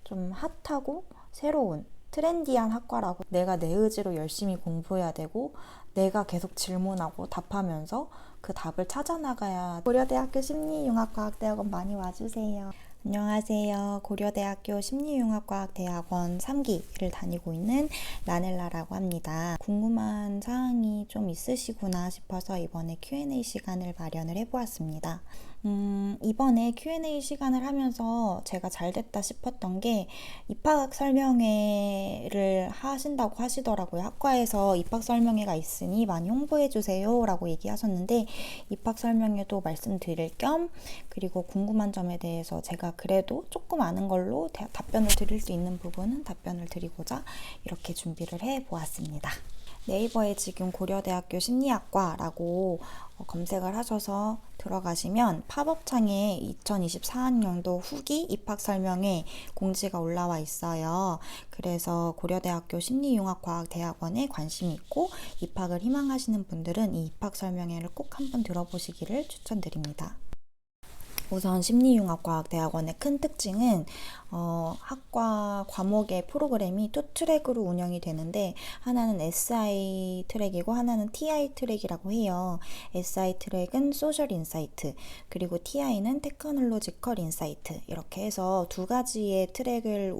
좀 핫하고 새로운 트렌디한 학과라고, 내가 내 의지로 열심히 공부해야 되고 내가 계속 질문하고 답하면서 그 답을 찾아나가야. 고려대학교 심리융합과학대학원 많이 와주세요. 안녕하세요. 고려대학교 심리융합과학대학원 3기를 다니고 있는 라넬라라고 합니다. 궁금한 사항이 좀 있으시구나 싶어서 이번에 Q&A 시간을 마련을 해보았습니다. 이번에 Q&A 시간을 하면서 제가 잘 됐다 싶었던 게, 입학 설명회를 하신다고 하시더라고요. 학과에서 입학 설명회가 있으니 많이 홍보해주세요 라고 얘기하셨는데, 입학 설명회도 말씀드릴 겸, 그리고 궁금한 점에 대해서 제가 그래도 조금 아는 걸로 답변을 드릴 수 있는 부분은 답변을 드리고자 이렇게 준비를 해보았습니다. 네이버에 지금 고려대학교 심리학과라고 검색을 하셔서 들어가시면 팝업창에 2024학년도 후기 입학 설명회 공지가 올라와 있어요. 그래서 고려대학교 심리융합과학대학원에 관심이 있고 입학을 희망하시는 분들은 이 입학 설명회를 꼭 한번 들어보시기를 추천드립니다. 우선 심리융합과학대학원의 큰 특징은 학과 과목의 프로그램이 두 트랙으로 운영이 되는데, 하나는 SI 트랙이고 하나는 TI 트랙이라고 해요. SI 트랙은 소셜 인사이트, 그리고 TI는 테크놀로지컬 인사이트, 이렇게 해서 두 가지의 트랙을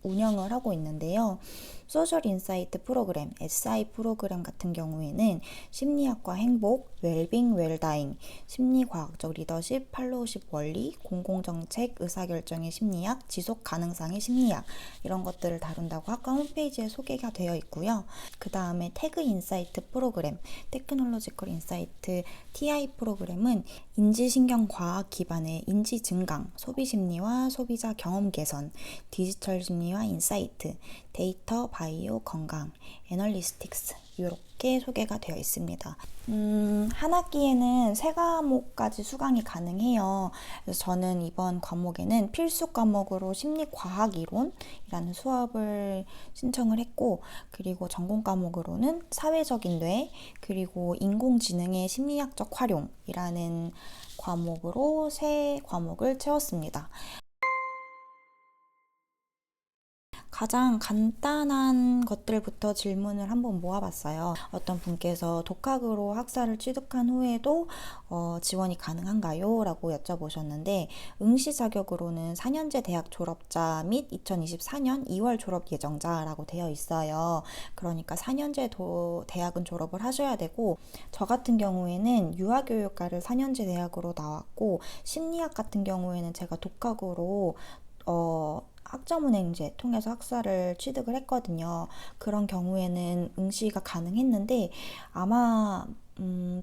운영을 하고 있는데요. 소셜 인사이트 프로그램, SI 프로그램 같은 경우에는 심리학과 행복, 웰빙, 웰다잉, 심리과학적 리더십, 팔로우십 원리, 공공정책, 의사결정의 심리학, 지속 가능성의 심리학, 이런 것들을 다룬다고 학과 홈페이지에 소개가 되어 있고요. 그 다음에 태그 인사이트 프로그램, 테크놀로지컬 인사이트 TI 프로그램은 인지신경과학 기반의 인지 증강, 소비 심리와 소비자 경험 개선, 디지털 심리와 인사이트, 데이터, 바이오, 건강, 애널리스틱스, 이렇게 소개가 되어 있습니다. 한 학기에는 3과목까지 수강이 가능해요. 그래서 저는 이번 과목에는 필수 과목으로 심리과학이론이라는 수업을 신청을 했고, 그리고 전공 과목으로는 사회적인 뇌, 그리고 인공지능의 심리학적 활용이라는 과목으로 3과목을 채웠습니다. 가장 간단한 것들부터 질문을 한번 모아봤어요. 어떤 분께서 독학으로 학사를 취득한 후에도 지원이 가능한가요? 라고 여쭤보셨는데, 응시 자격으로는 4년제 대학 졸업자 및 2024년 2월 졸업 예정자라고 되어 있어요. 그러니까 4년제 대학은 졸업을 하셔야 되고, 저 같은 경우에는 유아교육과를 4년제 대학으로 나왔고, 심리학 같은 경우에는 제가 독학으로 학점은행제 통해서 학사를 취득을 했거든요. 그런 경우에는 응시가 가능했는데, 아마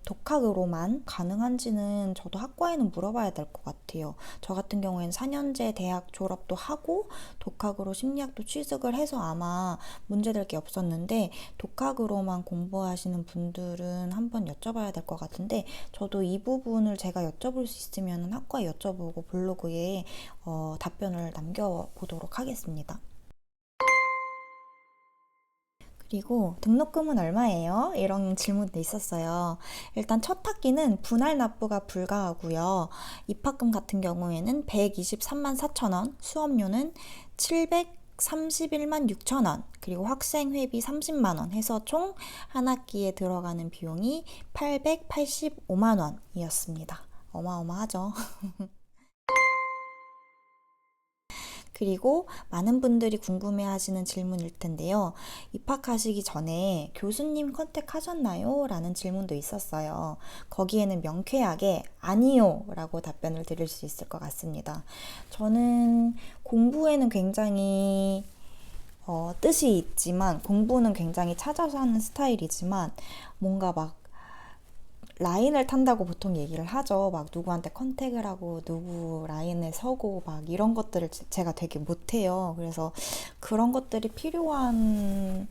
독학으로만 가능한지는 저도 학과에는 물어봐야 될 것 같아요. 저 같은 경우에는 4년제 대학 졸업도 하고 독학으로 심리학도 취득을 해서 아마 문제될 게 없었는데, 독학으로만 공부하시는 분들은 한번 여쭤봐야 될 것 같은데, 저도 이 부분을 제가 여쭤볼 수 있으면 학과에 여쭤보고 블로그에 답변을 남겨보도록 하겠습니다. 그리고 등록금은 얼마예요? 이런 질문도 있었어요. 일단 첫 학기는 분할 납부가 불가하고요. 입학금 같은 경우에는 123만 4천 원, 수업료는 731만 6천 원, 그리고 학생 회비 30만 원 해서 총 한 학기에 들어가는 비용이 885만 원이었습니다. 어마어마하죠. 그리고 많은 분들이 궁금해하시는 질문일 텐데요. 입학하시기 전에 교수님 컨택하셨나요? 라는 질문도 있었어요. 거기에는 명쾌하게 아니요 라고 답변을 드릴 수 있을 것 같습니다. 저는 공부에는 굉장히 뜻이 있지만, 공부는 굉장히 찾아서 하는 스타일이지만, 뭔가 막 라인을 탄다고 보통 얘기를 하죠. 막 누구한테 컨택을 하고 누구 라인에 서고 막 이런 것들을 제가 되게 못해요. 그래서 그런 것들이 필요한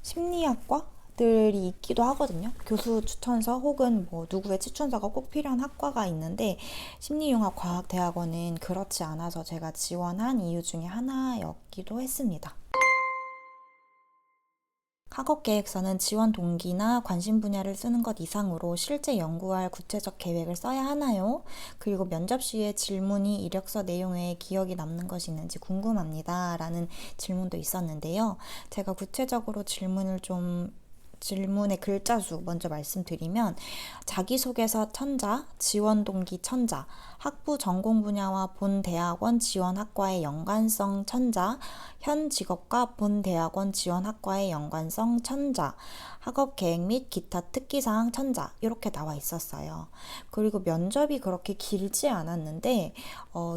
심리학과들이 있기도 하거든요. 교수 추천서 혹은 뭐 누구의 추천서가 꼭 필요한 학과가 있는데, 심리융합과학대학원은 그렇지 않아서 제가 지원한 이유 중에 하나였기도 했습니다. 학업계획서는 지원 동기나 관심 분야를 쓰는 것 이상으로 실제 연구할 구체적 계획을 써야 하나요? 그리고 면접 시에 질문이 이력서 내용 외에 기억이 남는 것이 있는지 궁금합니다. 라는 질문도 있었는데요. 제가 구체적으로 질문의 글자 수 먼저 말씀드리면 자기소개서 천자, 지원 동기 천자, 학부 전공 분야와 본 대학원 지원 학과의 연관성 천자, 현 직업과 본 대학원 지원 학과의 연관성 천자, 학업 계획 및 기타 특기사항 천자 이렇게 나와 있었어요. 그리고 면접이 그렇게 길지 않았는데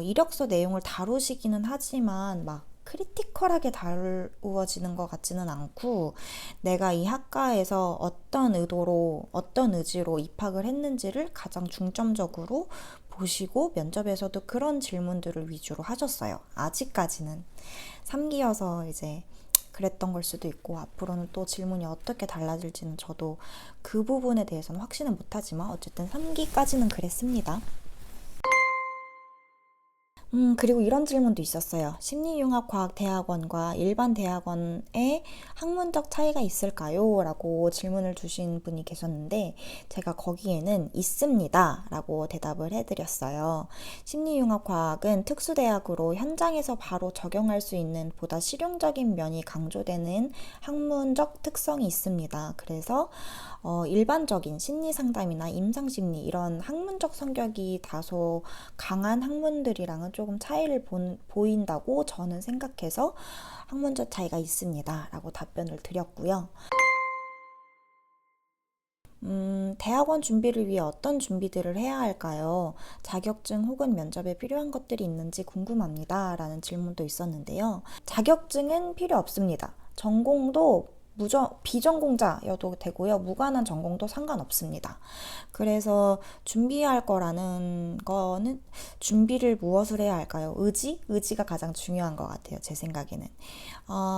이력서 내용을 다루시기는 하지만 막 크리티컬하게 다루어지는 것 같지는 않고 내가 이 학과에서 어떤 의지로 입학을 했는지를 가장 중점적으로 보시고 면접에서도 그런 질문들을 위주로 하셨어요. 아직까지는 3기여서 이제 그랬던 걸 수도 있고 앞으로는 또 질문이 어떻게 달라질지는 저도 그 부분에 대해서는 확신은 못하지만 어쨌든 3기까지는 그랬습니다. 그리고 이런 질문도 있었어요. 심리융합과학대학원과 일반 대학원의 학문적 차이가 있을까요? 라고 질문을 주신 분이 계셨는데 제가 거기에는 있습니다. 라고 대답을 해드렸어요. 심리융합과학은 특수대학으로 현장에서 바로 적용할 수 있는 보다 실용적인 면이 강조되는 학문적 특성이 있습니다. 그래서 일반적인 심리상담이나 임상심리 이런 학문적 성격이 다소 강한 학문들이랑은 조금 차이를 보인다고 저는 생각해서 학문적 차이가 있습니다. 라고 답변을 드렸고요. 대학원 준비를 위해 어떤 준비들을 해야 할까요? 자격증 혹은 면접에 필요한 것들이 있는지 궁금합니다. 라는 질문도 있었는데요. 자격증은 필요 없습니다. 전공도 비전공자여도 되고요. 무관한 전공도 상관없습니다. 그래서 준비할 거라는 거는 준비를 무엇을 해야 할까요? 의지가 가장 중요한 것 같아요. 제 생각에는.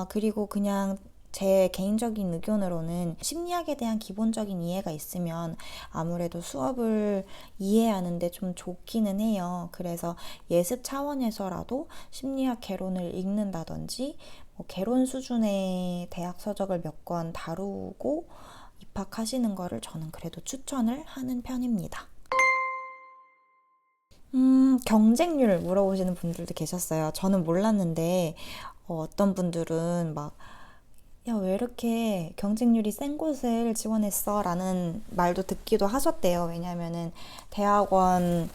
그리고 그냥 제 개인적인 의견으로는 심리학에 대한 기본적인 이해가 있으면 아무래도 수업을 이해하는데 좀 좋기는 해요. 그래서 예습 차원에서라도 심리학 개론을 읽는다든지 개론 수준의 대학 서적을 몇 권 다루고 입학하시는 거를 저는 그래도 추천을 하는 편입니다. 경쟁률 물어보시는 분들도 계셨어요. 저는 몰랐는데 어떤 분들은 막 야, 왜 이렇게 경쟁률이 센 곳을 지원했어? 라는 말도 듣기도 하셨대요. 왜냐면은 대학원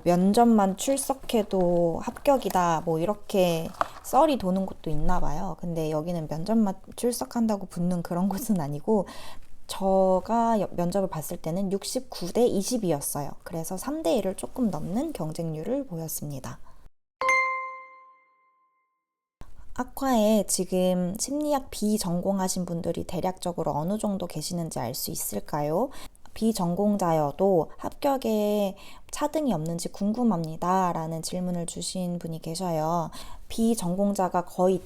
면접만 출석해도 합격이다 이렇게 썰이 도는 곳도 있나 봐요. 근데 여기는 면접만 출석한다고 붙는 그런 곳은 아니고 제가 면접을 봤을 때는 69대 20이었어요. 그래서 3대 1을 조금 넘는 경쟁률을 보였습니다. 학과에 지금 심리학 비전공하신 분들이 대략적으로 어느 정도 계시는지 알 수 있을까요? 비전공자여도 합격에 차등이 없는지 궁금합니다. 라는 질문을 주신 분이 계셔요. 비전공자가 거의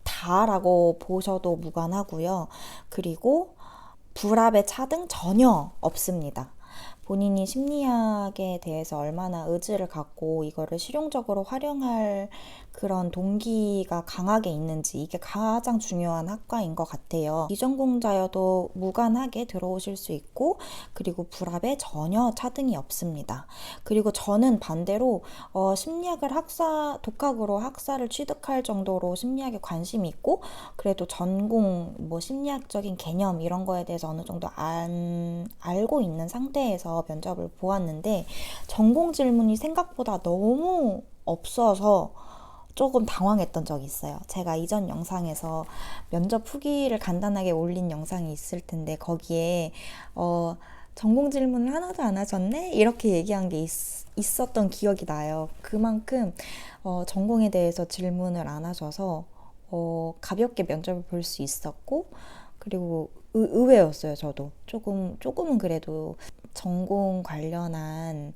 다라고 보셔도 무관하고요. 그리고 불합의 차등 전혀 없습니다. 본인이 심리학에 대해서 얼마나 의지를 갖고 이거를 실용적으로 활용할 그런 동기가 강하게 있는지 이게 가장 중요한 학과인 것 같아요. 비전공자여도 무관하게 들어오실 수 있고 그리고 불합에 전혀 차등이 없습니다. 그리고 저는 반대로 심리학을 독학으로 학사를 취득할 정도로 심리학에 관심이 있고 그래도 전공 심리학적인 개념 이런 거에 대해서 어느 정도 알고 있는 상태에서 면접을 보았는데 전공 질문이 생각보다 너무 없어서 조금 당황했던 적이 있어요. 제가 이전 영상에서 면접 후기를 간단하게 올린 영상이 있을 텐데 거기에 전공 질문을 하나도 안 하셨네? 이렇게 얘기한 게 있었던 기억이 나요. 그만큼 전공에 대해서 질문을 안 하셔서 가볍게 면접을 볼 수 있었고 그리고 의외였어요. 저도 조금은 그래도 전공 관련한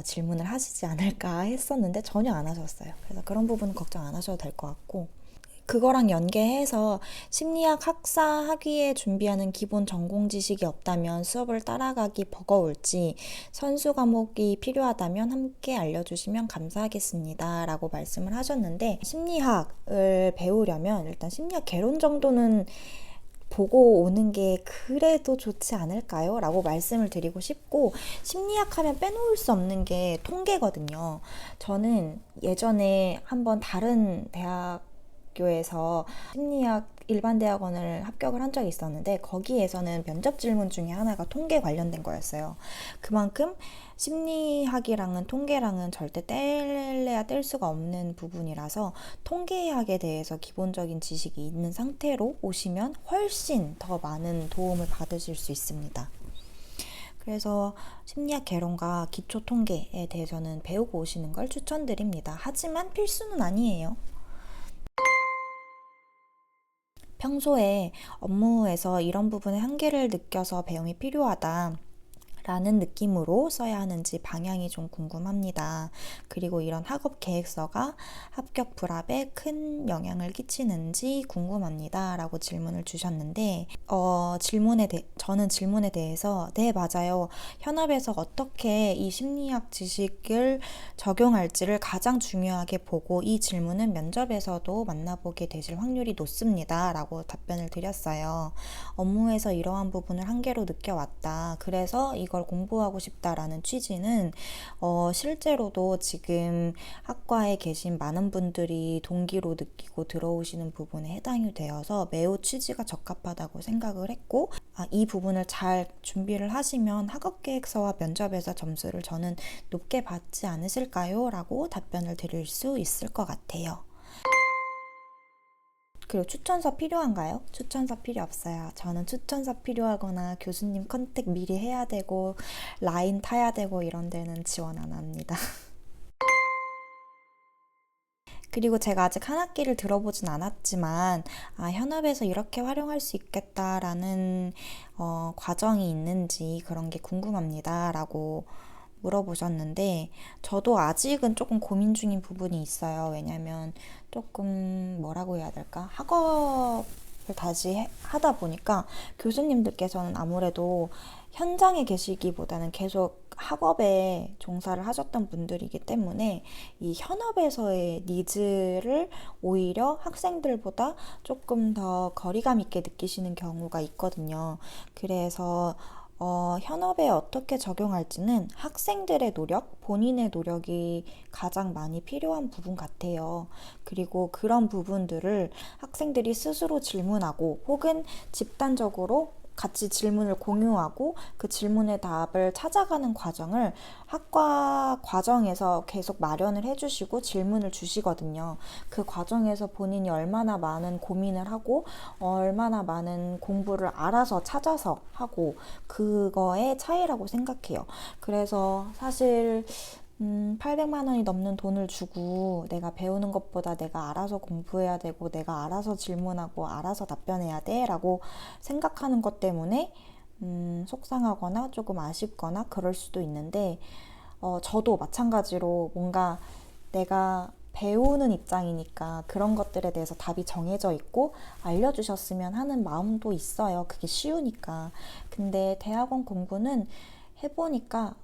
질문을 하시지 않을까 했었는데 전혀 안 하셨어요. 그래서 그런 부분은 걱정 안 하셔도 될 것 같고 그거랑 연계해서 심리학 학사 학위에 준비하는 기본 전공 지식이 없다면 수업을 따라가기 버거울지 선수 과목이 필요하다면 함께 알려주시면 감사하겠습니다. 라고 말씀을 하셨는데 심리학을 배우려면 일단 심리학 개론 정도는 보고 오는 게 그래도 좋지 않을까요? 라고 말씀을 드리고 싶고, 심리학 하면 빼놓을 수 없는 게 통계거든요. 저는 예전에 한번 다른 대학교에서 심리학 일반 대학원을 합격을 한 적이 있었는데, 거기에서는 면접 질문 중에 하나가 통계 관련된 거였어요. 그만큼 심리학이랑은 통계랑은 절대 뗄래야 뗄 수가 없는 부분이라서 통계학에 대해서 기본적인 지식이 있는 상태로 오시면 훨씬 더 많은 도움을 받으실 수 있습니다. 그래서 심리학 개론과 기초 통계에 대해서는 배우고 오시는 걸 추천드립니다. 하지만 필수는 아니에요. 평소에 업무에서 이런 부분의 한계를 느껴서 배움이 필요하다 라는 느낌으로 써야 하는지 방향이 좀 궁금합니다. 그리고 이런 학업 계획서가 합격 불합에 큰 영향을 끼치는지 궁금합니다. 라고 질문을 주셨는데, 저는 질문에 대해서 네, 맞아요. 현업에서 어떻게 이 심리학 지식을 적용할지를 가장 중요하게 보고 이 질문은 면접에서도 만나보게 되실 확률이 높습니다. 라고 답변을 드렸어요. 업무에서 이러한 부분을 한계로 느껴왔다. 그래서 이걸 공부하고 싶다라는 취지는 실제로도 지금 학과에 계신 많은 분들이 동기로 느끼고 들어오시는 부분에 해당이 되어서 매우 취지가 적합하다고 생각을 했고, 이 부분을 잘 준비를 하시면 학업계획서와 면접에서 점수를 저는 높게 받지 않으실까요? 라고 답변을 드릴 수 있을 것 같아요. 그리고 추천서 필요한가요? 추천서 필요 없어요. 저는 추천서 필요하거나 교수님 컨택 미리 해야 되고 라인 타야 되고 이런 데는 지원 안 합니다. 그리고 제가 아직 한 학기를 들어보진 않았지만 현업에서 이렇게 활용할 수 있겠다라는 과정이 있는지 그런 게 궁금합니다. 라고 물어보셨는데, 저도 아직은 조금 고민 중인 부분이 있어요. 왜냐면 조금 뭐라고 해야 될까? 학업을 다시 하다 보니까 교수님들께서는 아무래도 현장에 계시기보다는 계속 학업에 종사를 하셨던 분들이기 때문에 이 현업에서의 니즈를 오히려 학생들보다 조금 더 거리감 있게 느끼시는 경우가 있거든요. 그래서 현업에 어떻게 적용할지는 학생들의 노력, 본인의 노력이 가장 많이 필요한 부분 같아요. 그리고 그런 부분들을 학생들이 스스로 질문하고 혹은 집단적으로 같이 질문을 공유하고 그 질문의 답을 찾아가는 과정을 학과 과정에서 계속 마련을 해주시고 질문을 주시거든요. 그 과정에서 본인이 얼마나 많은 고민을 하고 얼마나 많은 공부를 알아서 찾아서 하고 그거의 차이라고 생각해요. 그래서 사실 800만 원이 넘는 돈을 주고 내가 배우는 것보다 내가 알아서 공부해야 되고 내가 알아서 질문하고 알아서 답변해야 돼 라고 생각하는 것 때문에 속상하거나 조금 아쉽거나 그럴 수도 있는데, 저도 마찬가지로 뭔가 내가 배우는 입장이니까 그런 것들에 대해서 답이 정해져 있고 알려주셨으면 하는 마음도 있어요. 그게 쉬우니까. 근데 대학원 공부는 해보니까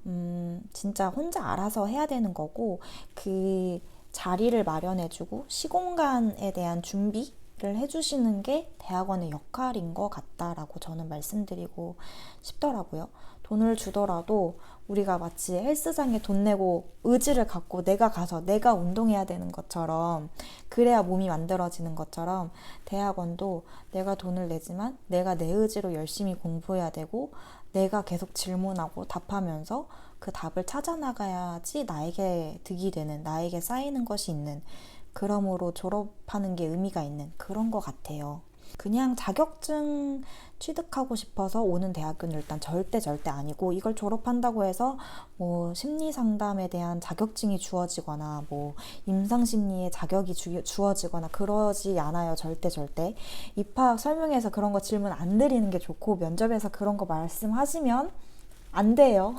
진짜 혼자 알아서 해야 되는 거고, 그 자리를 마련해주고 시공간에 대한 준비를 해주시는 게 대학원의 역할인 것 같다라고 저는 말씀드리고 싶더라고요. 돈을 주더라도 우리가 마치 헬스장에 돈 내고 의지를 갖고 내가 가서 내가 운동해야 되는 것처럼, 그래야 몸이 만들어지는 것처럼 대학원도 내가 돈을 내지만 내가 내 의지로 열심히 공부해야 되고 내가 계속 질문하고 답하면서 그 답을 찾아나가야지 나에게 득이 되는, 나에게 쌓이는 것이 있는, 그러므로 졸업하는 게 의미가 있는 그런 것 같아요. 그냥 자격증 취득하고 싶어서 오는 대학교는 일단 절대 아니고, 이걸 졸업한다고 해서 뭐 심리 상담에 대한 자격증이 주어지거나 뭐 임상 심리의 자격이 주어지거나 그러지 않아요. 절대. 입학 설명회에서 그런 거 질문 안 드리는 게 좋고, 면접에서 그런 거 말씀하시면 안 돼요.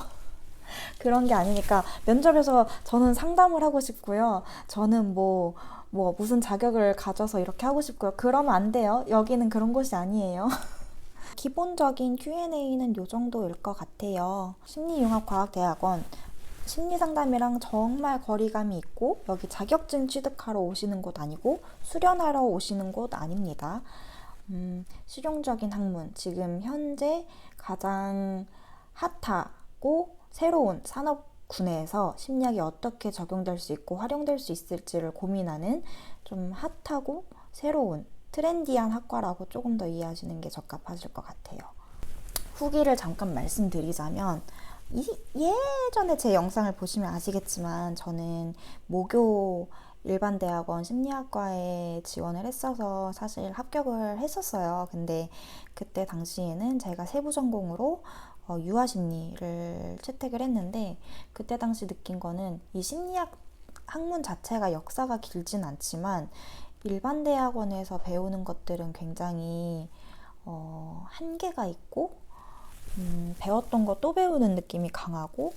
그런 게 아니니까. 면접에서 저는 상담을 하고 싶고요. 저는 뭐 무슨 자격을 가져서 이렇게 하고 싶고요. 그러면 안 돼요. 여기는 그런 곳이 아니에요. 기본적인 Q&A는 요 정도일 것 같아요. 심리융합과학대학원 심리상담이랑 정말 거리감이 있고, 여기 자격증 취득하러 오시는 곳 아니고 수련하러 오시는 곳 아닙니다. 실용적인 학문, 지금 현재 가장 핫하고 새로운 산업군에서 심리학이 어떻게 적용될 수 있고 활용될 수 있을지를 고민하는 좀 핫하고 새로운 트렌디한 학과라고 조금 더 이해하시는 게 적합하실 것 같아요. 후기를 잠깐 말씀드리자면, 예전에 제 영상을 보시면 아시겠지만 저는 모교 일반대학원 심리학과에 지원을 했어서 사실 합격을 했었어요. 근데 그때 당시에는 제가 세부전공으로 유아심리를 채택을 했는데, 그때 당시 느낀 거는 이 심리학 학문 자체가 역사가 길진 않지만 일반대학원에서 배우는 것들은 굉장히 한계가 있고 배웠던 거 또 배우는 느낌이 강하고,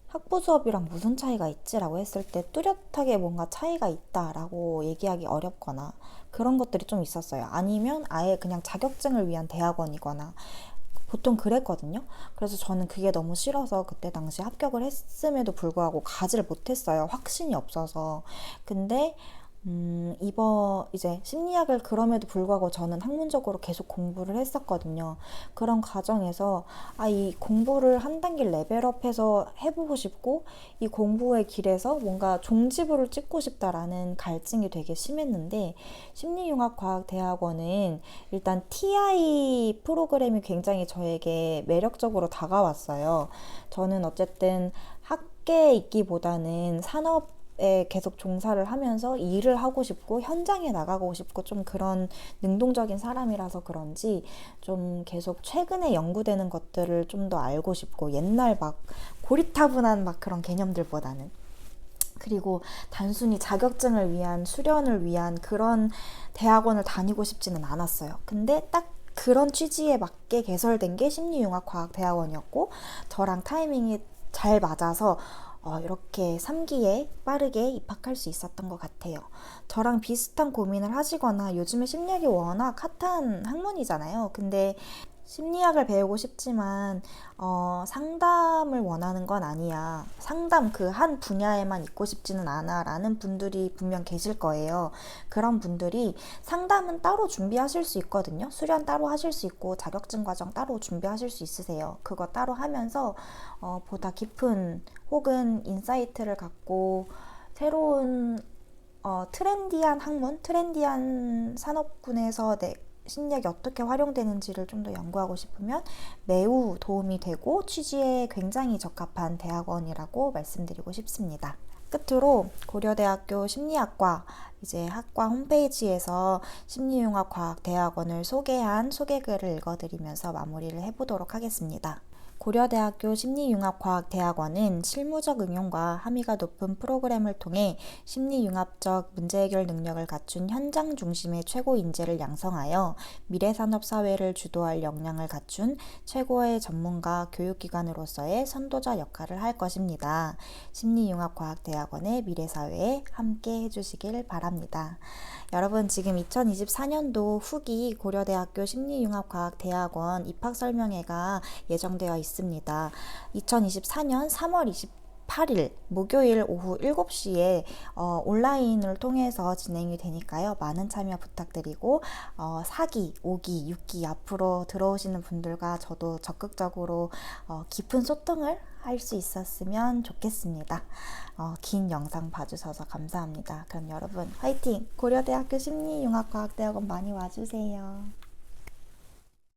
학부 수업이랑 무슨 차이가 있지라고 했을 때 뚜렷하게 뭔가 차이가 있다라고 얘기하기 어렵거나 그런 것들이 좀 있었어요. 아니면 아예 그냥 자격증을 위한 대학원이거나 보통 그랬거든요. 그래서 저는 그게 너무 싫어서 그때 당시 합격을 했음에도 불구하고 가지를 못했어요. 확신이 없어서. 근데 이제 심리학을 그럼에도 불구하고 저는 학문적으로 계속 공부를 했었거든요. 그런 과정에서 이 공부를 한 단계 레벨업해서 해보고 싶고, 이 공부의 길에서 뭔가 종지부를 찍고 싶다라는 갈증이 되게 심했는데, 심리융합과학대학원은 일단 TI 프로그램이 굉장히 저에게 매력적으로 다가왔어요. 저는 어쨌든 학계에 있기보다는 산업에 계속 종사를 하면서 일을 하고 싶고 현장에 나가고 싶고 좀 그런 능동적인 사람이라서 그런지 좀 계속 최근에 연구되는 것들을 좀 더 알고 싶고, 옛날 막 고리타분한 막 그런 개념들보다는, 그리고 단순히 자격증을 위한 수련을 위한 그런 대학원을 다니고 싶지는 않았어요. 근데 딱 그런 취지에 맞게 개설된 게 심리융합과학대학원이었고, 저랑 타이밍이 잘 맞아서 이렇게 3기에 빠르게 입학할 수 있었던 것 같아요. 저랑 비슷한 고민을 하시거나, 요즘에 심리학이 워낙 핫한 학문이잖아요. 근데 심리학을 배우고 싶지만 상담을 원하는 건 아니야, 상담 그 한 분야에만 있고 싶지는 않아 라는 분들이 분명 계실 거예요. 그런 분들이 상담은 따로 준비하실 수 있거든요. 수련 따로 하실 수 있고 자격증 과정 따로 준비하실 수 있으세요. 그거 따로 하면서 보다 깊은 혹은 인사이트를 갖고 새로운 트렌디한 학문, 트렌디한 산업군에서 심리학이 어떻게 활용되는지를 좀 더 연구하고 싶으면 매우 도움이 되고 취지에 굉장히 적합한 대학원이라고 말씀드리고 싶습니다. 끝으로 고려대학교 심리학과 이제 학과 홈페이지에서 심리융합과학대학원을 소개한 소개글을 읽어드리면서 마무리를 해보도록 하겠습니다. 고려대학교 심리융합과학대학원은 실무적 응용과 함의가 높은 프로그램을 통해 심리융합적 문제해결 능력을 갖춘 현장 중심의 최고 인재를 양성하여 미래산업 사회를 주도할 역량을 갖춘 최고의 전문가 교육기관으로서의 선도자 역할을 할 것입니다. 심리융합과학대학원의 미래사회에 함께 해주시길 바랍니다. 여러분, 지금 2024년도 후기 고려대학교 심리융합과학대학원 입학설명회가 예정되어 있습니다. 2024년 3월 28일 목요일 오후 7시에 온라인을 통해서 진행이 되니까요. 많은 참여 부탁드리고 4기, 5기, 6기 앞으로 들어오시는 분들과 저도 적극적으로 깊은 소통을 할 수 있었으면 좋겠습니다. 긴 영상 봐주셔서 감사합니다. 그럼 여러분 화이팅! 고려대학교 심리융합과학대학원 많이 와주세요.